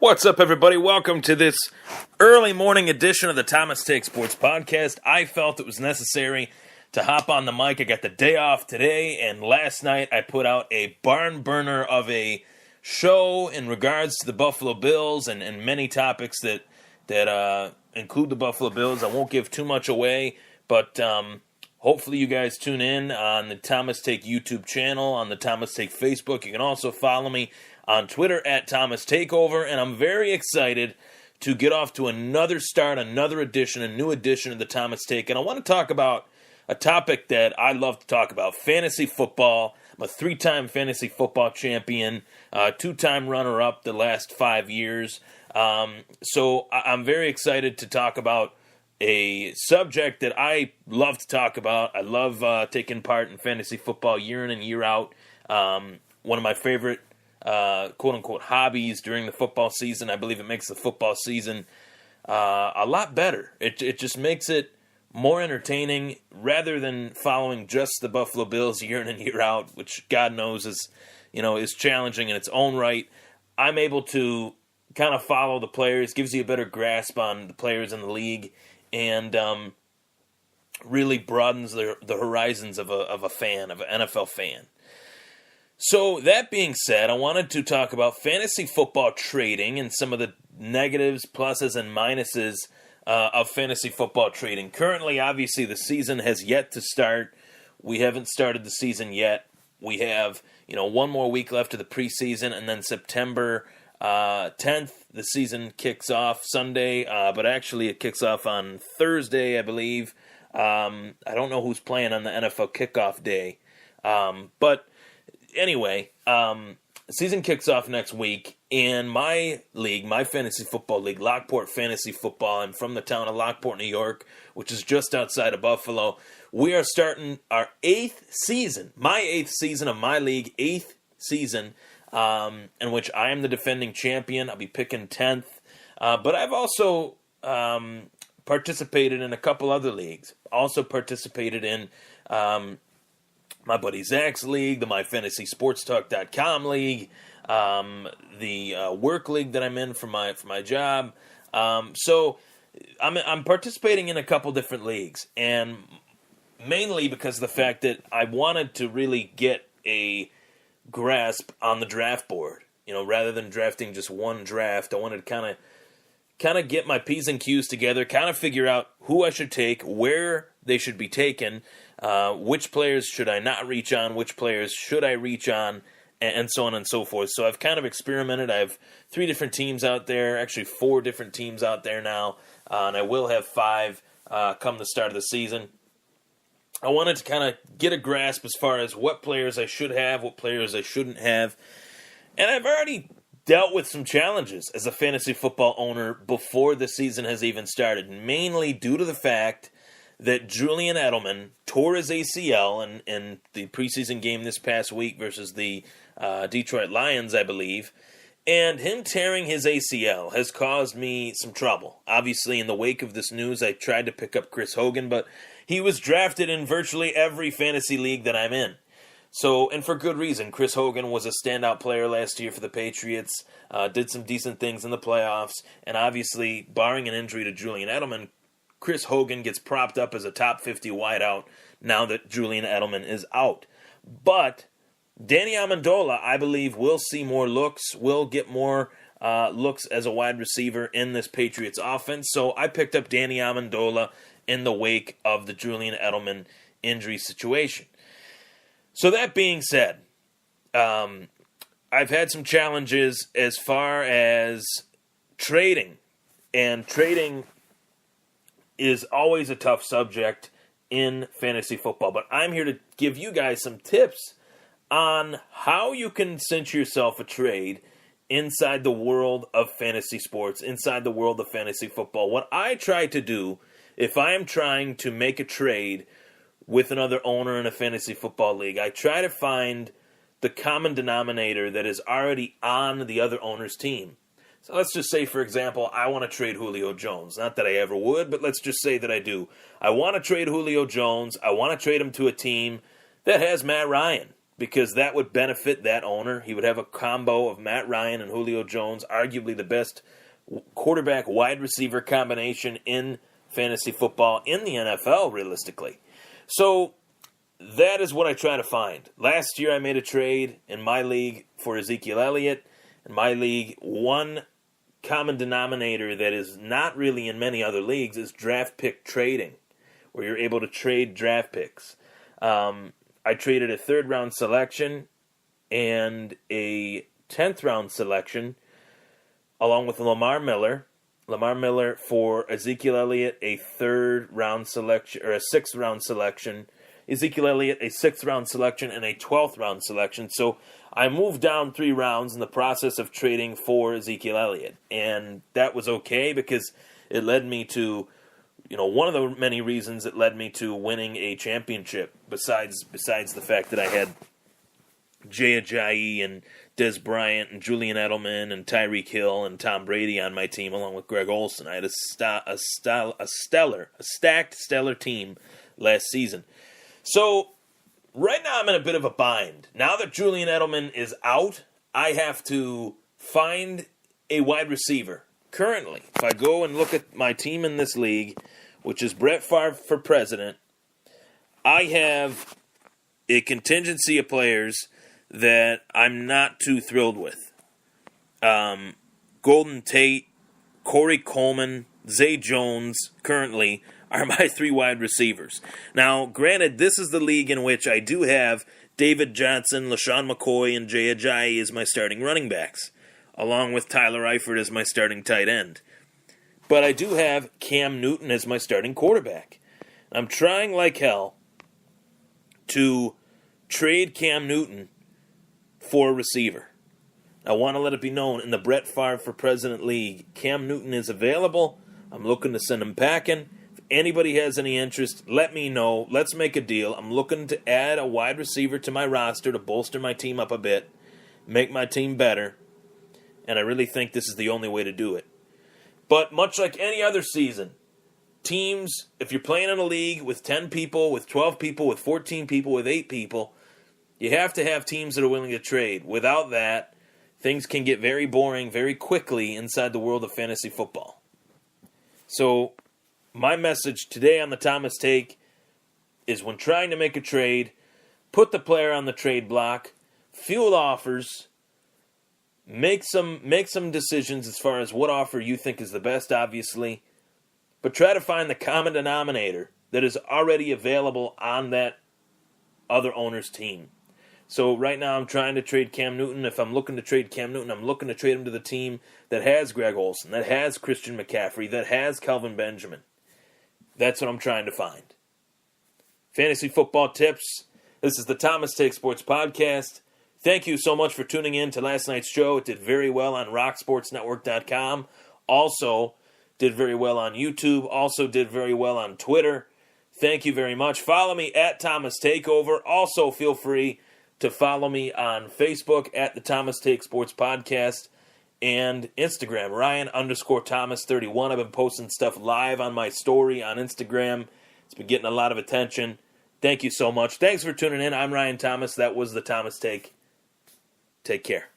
What's up, everybody? Welcome to this early morning edition of the Thomas Take Sports Podcast. I felt it was necessary to hop on the mic. I got the day off today, and last night I put out a barn burner of a show in regards to the Buffalo Bills and many topics that include the Buffalo Bills. I won't give too much away, but hopefully you guys tune in on the Thomas Take YouTube channel, on the Thomas Take Facebook. You can also follow me on Twitter at Thomas Takeover, and I'm very excited to get off to another start, another edition, a new edition of the Thomas Take. And I want to talk about a topic that I love to talk about, fantasy football. I'm a 3-time fantasy football champion, 2-time runner-up the last 5 years. So I'm very excited to talk about a subject that I love to talk about. I love taking part in fantasy football year in and year out. One of my favorite quote-unquote hobbies during the football season. I believe it makes the football season a lot better. It just makes it more entertaining rather than following just the Buffalo Bills year in and year out, which God knows is challenging in its own right. I'm able to kind of follow the players, gives you a better grasp on the players in the league, and really broadens the horizons of an NFL fan. So that being said, I wanted to talk about fantasy football trading and some of the negatives, pluses, and minuses of fantasy football trading. Currently, obviously, the season has yet to start. We haven't started the season yet. We have, one more week left of the preseason, and then September 10th, the season kicks off Sunday, but actually it kicks off on Thursday, I believe. I don't know who's playing on the NFL kickoff day, but anyway, season kicks off next week, and my league, my fantasy football league, Lockport Fantasy Football, I'm from the town of Lockport, New York, which is just outside of Buffalo. We are starting our 8th season, my 8th season of my league, 8th season, in which I am the defending champion. I'll be picking 10th, but I've also participated in a couple other leagues, also participated in my buddy Zach's league, the MyFantasySportsTalk.com league, the work league that I'm in for my job. So I'm participating in a couple different leagues, and mainly because of the fact that I wanted to really get a grasp on the draft board. Rather than drafting just one draft, I wanted to kind of get my P's and Q's together, kind of figure out who I should take, where they should be taken, which players should I not reach on, which players should I reach on, and so on and so forth. So I've kind of experimented. I have 3 different teams out there, actually 4 different teams out there now, and I will have 5 come the start of the season. I wanted to kind of get a grasp as far as what players I should have, what players I shouldn't have, and I've already dealt with some challenges as a fantasy football owner before the season has even started, mainly due to the fact that Julian Edelman tore his ACL in the preseason game this past week versus the Detroit Lions, I believe, and him tearing his ACL has caused me some trouble. Obviously, in the wake of this news, I tried to pick up Chris Hogan, but he was drafted in virtually every fantasy league that I'm in. So, and for good reason. Chris Hogan was a standout player last year for the Patriots, did some decent things in the playoffs, and obviously, barring an injury to Julian Edelman, Chris Hogan gets propped up as a top 50 wideout now that Julian Edelman is out. But Danny Amendola, I believe, will see more looks, will get more looks as a wide receiver in this Patriots offense. So I picked up Danny Amendola in the wake of the Julian Edelman injury situation. So that being said, I've had some challenges as far as trading. And trading is always a tough subject in fantasy football. But I'm here to give you guys some tips on how you can cinch yourself a trade inside the world of fantasy sports, inside the world of fantasy football. What I try to do, if I am trying to make a trade with another owner in a fantasy football league, I try to find the common denominator that is already on the other owner's team. So let's just say, for example, I want to trade Julio Jones. Not that I ever would, but let's just say that I do. I want to trade Julio Jones. I want to trade him to a team that has Matt Ryan. because that would benefit that owner. He would have a combo of Matt Ryan and Julio Jones, arguably the best quarterback wide receiver combination in fantasy football in the NFL, realistically. So that is what I try to find. Last year I made a trade in my league for Ezekiel Elliott. In my league, one common denominator that is not really in many other leagues is draft pick trading, where you're able to trade draft picks. I traded a third-round selection and a 10th-round selection along with Lamar Miller. Lamar Miller for Ezekiel Elliott, a third-round selection, or a sixth-round selection. Ezekiel Elliott, a sixth-round selection, and a 12th-round selection. So I moved down 3 rounds in the process of trading for Ezekiel Elliott. And that was okay because it led me to, one of the many reasons it led me to winning a championship, besides the fact that I had Jay Ajayi and Des Bryant and Julian Edelman and Tyreek Hill and Tom Brady on my team, along with Greg Olsen. I had a stacked stellar team last season. So right now I'm in a bit of a bind. Now that Julian Edelman is out, I have to find a wide receiver. Currently, if I go and look at my team in this league, which is Brett Favre for president, I have a contingency of players that I'm not too thrilled with. Golden Tate, Corey Coleman, Zay Jones, currently, are my 3 wide receivers. Now, granted, this is the league in which I do have David Johnson, LaShawn McCoy, and Jay Ajayi as my starting running backs, along with Tyler Eifert as my starting tight end. But I do have Cam Newton as my starting quarterback. I'm trying like hell to trade Cam Newton for a receiver. I want to let it be known, in the Brett Favre for President League, Cam Newton is available. I'm looking to send him packing. If anybody has any interest, let me know. Let's make a deal. I'm looking to add a wide receiver to my roster to bolster my team up a bit, make my team better, and I really think this is the only way to do it. But much like any other season, teams, if you're playing in a league with 10 people, with 12 people, with 14 people, with 8 people, you have to have teams that are willing to trade. Without that, things can get very boring very quickly inside the world of fantasy football. So my message today on the Thomas Take is, when trying to make a trade, put the player on the trade block, field offers, make some decisions as far as what offer you think is the best, obviously, but try to find the common denominator that is already available on that other owner's team. So right now I'm trying to trade Cam Newton. If I'm looking to trade Cam Newton, I'm looking to trade him to the team that has Greg Olsen, that has Christian McCaffrey, that has Kelvin Benjamin. That's what I'm trying to find. Fantasy football tips. This is the Thomas Take Sports Podcast. Thank you so much for tuning in to last night's show. It did very well on RockSportsNetwork.com. Also did very well on YouTube. Also did very well on Twitter. Thank you very much. Follow me at Thomas Takeover. Also feel free to follow me on Facebook at the Thomas Take Sports Podcast and Instagram, Ryan_Thomas31. I've been posting stuff live on my story on Instagram. It's been getting a lot of attention. Thank you so much. Thanks for tuning in. I'm Ryan Thomas. That was the Thomas Take. Take care.